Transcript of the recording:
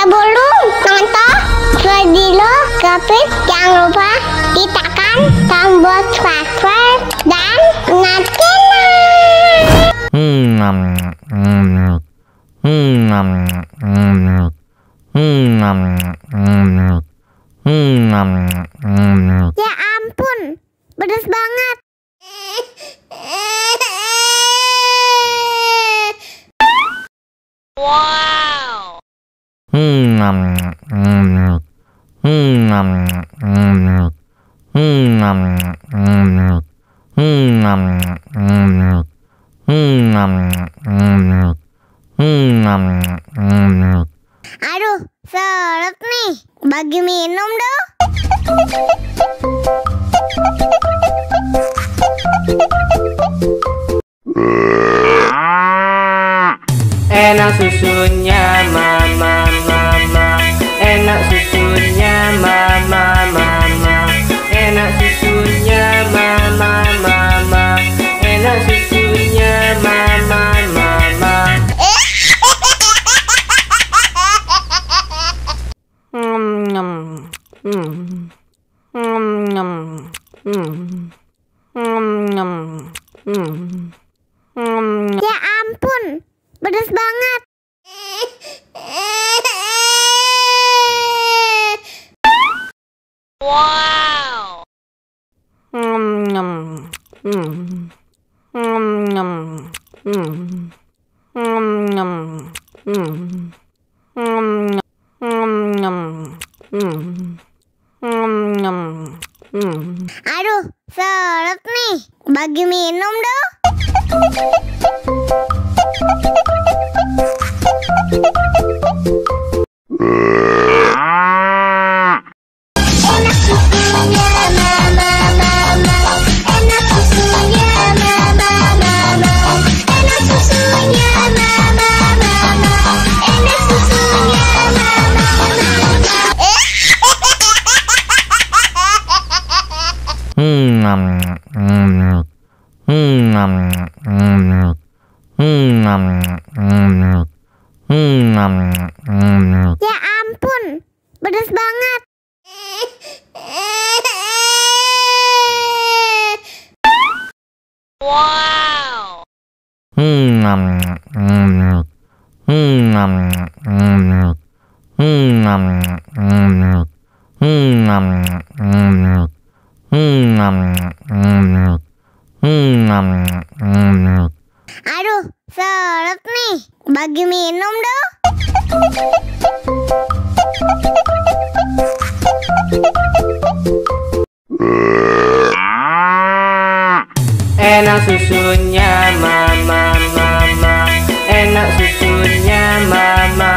Sebelum nonton video Kepit, jangan lupa tekan tombol subscribe dan nyalakan. Ya ampun, pedas banget. Wow. Aduh, seret nih. Bagi minum dong. Enak susunya mama mama, enak susunya mama mama, enak susunya mama mama, enak susunya mama mama. Ya ampun, pedas banget. Wow. Aduh, seret nih. Bagi minum dong. Enak susunya mama mama, enak susunya mama mama, enak susunya mama mama, enak susunya mama mama. Ya ampun, pedas banget. Wow. Aduh, seret nih. Bagi minum dong. Enak susunya mama mama, enak susunya mama